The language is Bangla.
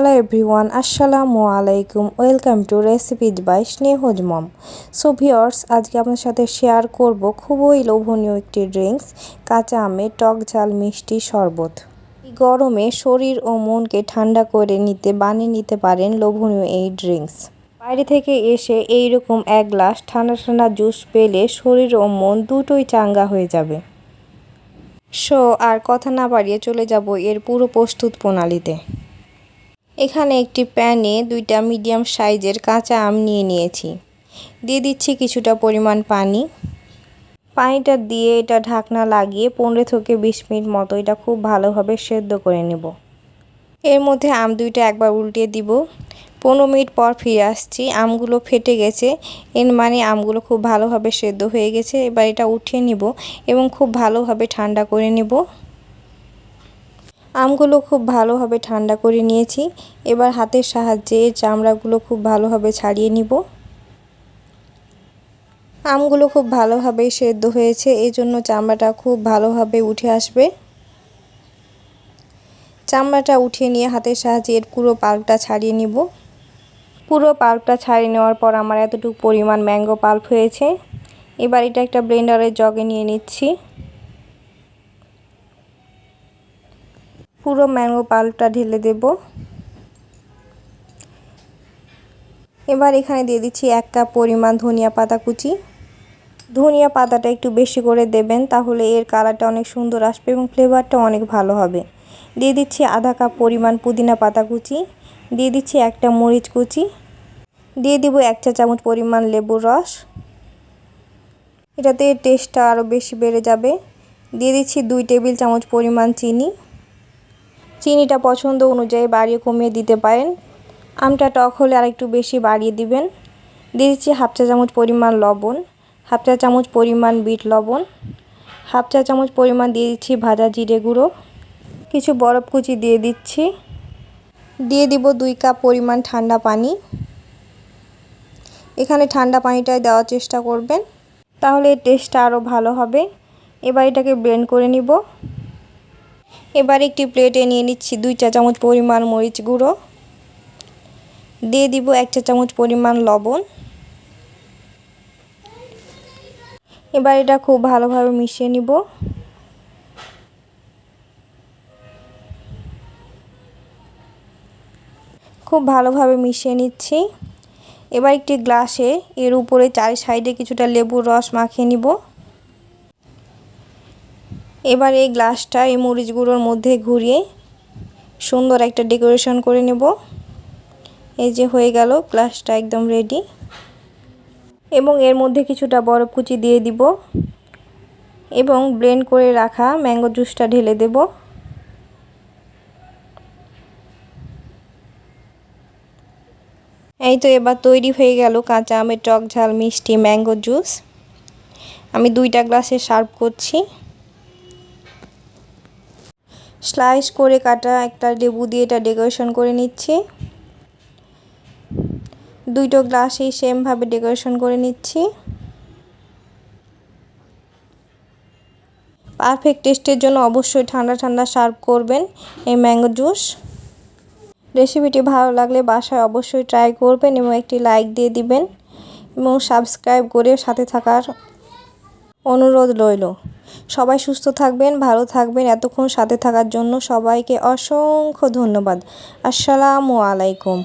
হ্যালো এভরিওয়ান, আসসালামু আলাইকুম। Welcome to recipes by Sneha's mom. So viewers, আজকে আপনার সাথে শেয়ার করব খুবই লোভনীয় একটি ড্রিঙ্কস, কাঁচা আমের টক ঝাল মিষ্টি শরবত। এই গরমে শরীর ও মনকে ঠান্ডা করে বানিয়ে নিতে পারেন লোভনীয় এই ড্রিঙ্কস। বাইরে থেকে এসে এইরকম এক গ্লাস ঠান্ডা ঠান্ডা জুস পেলে শরীর ও মন দুটোই চাঙ্গা হয়ে যাবে। সো আর কথা না বাড়িয়ে চলে যাব এর পুরো প্রস্তুত প্রণালীতে। এখানে একটি প্যানে 2টা মিডিয়াম সাইজের কাঁচা আম নিয়েছি। দিয়ে দিচ্ছি কিছুটা পরিমাণ পানি। পানিটা দিয়ে এটা ঢাকনা লাগিয়ে 15 থেকে 20 মিনিট মতো এটা খুব ভালোভাবে সেদ্ধ করে নেব। এর মধ্যে আম 2টা একবার উল্টিয়ে দিব। 15 মিনিট পর ফিরে আসছি। আমগুলো ফেটে গেছে, এর মানে আমগুলো খুব ভালোভাবে সেদ্ধ হয়ে গেছে। এবার এটা উঠিয়ে নিব এবং খুব ভালোভাবে ঠান্ডা করে নেব। আমগুলো খুব ভালোভাবে ঠান্ডা করে নিয়েছি। এবার হাতের সাহায্যে চামড়াগুলো খুব ভালোভাবে ছাড়িয়ে নিব। আমগুলো খুব ভালোভাবে সেদ্ধ হয়েছে, এই জন্য চামড়াটা খুব ভালোভাবে উঠে আসবে। চামড়াটা উঠিয়ে নিয়ে হাতের সাহায্যে এর পুরো পাল্পটা ছাড়িয়ে নিব। পুরো পাল্পটা ছাড়িয়ে নেওয়ার পর আমার এতটুকু পরিমাণ ম্যাঙ্গো পাল্প হয়েছে। এবার এটা একটা ব্লেন্ডারের জগে নিয়ে নিচ্ছি। পুরো ম্যাঙ্গো পাল্পটা ঢেলে দেব। এবার এখানে দিয়ে দিচ্ছি 1 কাপ পরিমাণ ধনিয়া পাতা কুচি। ধনিয়া পাতাটা একটু বেশি করে দেবেন, তাহলে এর কালারটা অনেক সুন্দর আসবে এবং ফ্লেভারটা অনেক ভালো হবে। দিয়ে দিচ্ছি আধা কাপ পরিমাণ পুদিনা পাতা কুচি। দিয়ে দিচ্ছি একটা মরিচ কুচি। দিয়ে দিব 1 চা চামচ পরিমাণ লেবুর রস। এটাতে টেস্টটা আরও বেশি বেড়ে যাবে। দিয়ে দিচ্ছি 2 টেবিল চামচ পরিমাণ চিনি। চিনিটা পছন্দ অনুযায়ী বাড়িয়ে কমিয়ে দিতে পারেন। আমটা টক হলে আরেকটু বেশি বাড়িয়ে দিবেন। দিয়ে দিচ্ছি 1/2 চা চামচ পরিমাণ লবণ, 1/2 চা চামচ পরিমাণ বিট লবণ, 1/2 চা চামচ পরিমাণ দিয়ে দিচ্ছি ভাজা জিরে গুঁড়ো, কিছু বরফ কুচি দিয়ে দিচ্ছি। দিয়ে দিব 2 কাপ পরিমাণ ঠান্ডা পানি। এখানে ঠান্ডা পানিটাই দেওয়ার চেষ্টা করবেন, তাহলে এর টেস্টটা আরও ভালো হবে। এবার এটাকে ব্লেন্ড করে নিব। এবার একটি প্লেটে নিয়ে নিচ্ছি 2 চা চামচ পরিমাণ মরিচ গুঁড়ো। দিয়ে দিব 1 চা চামচ পরিমাণ লবণ। এবার এটা খুব ভালোভাবে মিশিয়ে নিব। খুব ভালোভাবে মিশিয়ে নিচ্ছি। এবার একটি গ্লাসে এর উপরে 4 সাইডে কিছুটা লেবুর রস মাখিয়ে নিব। এবার এই গ্লাসটা এই মরিচ গুঁড়োর মধ্যে ঘুরিয়ে সুন্দর একটা ডেকোরেশন করে নেব। এই যে হয়ে গেল, গ্লাসটা একদম রেডি। এবং এর মধ্যে কিছুটা বরফ কুচি দিয়ে দিব এবং ব্লেন্ড করে রাখা ম্যাঙ্গো জুসটা ঢেলে দেব। এই তো এবার তৈরি হয়ে গেল কাঁচা আমের টক ঝাল মিষ্টি ম্যাঙ্গো জুস। আমি 2টা গ্লাসে সার্ভ করছি। স্লাইস করে কাটা একটা লেবু দিয়ে এটা ডেকোরেশন করে নিচ্ছি। 2টো গ্লাসেই সেমভাবে ডেকোরেশন করে নিচ্ছি। পারফেক্ট টেস্টের জন্য অবশ্যই ঠান্ডা ঠান্ডা সার্ভ করবেন এই ম্যাঙ্গো জুস। রেসিপিটি ভালো লাগলে বাসায় অবশ্যই ট্রাই করবেন এবং একটি লাইক দিয়ে দিবেন এবং সাবস্ক্রাইব করে সাথে থাকার অনুরোধ রইল। সবাই সুস্থ থাকবেন, ভালো থাকবেন। এতক্ষণ সাথে থাকার জন্য সবাইকে অসংখ্য ধন্যবাদ। আসসালামু আলাইকুম।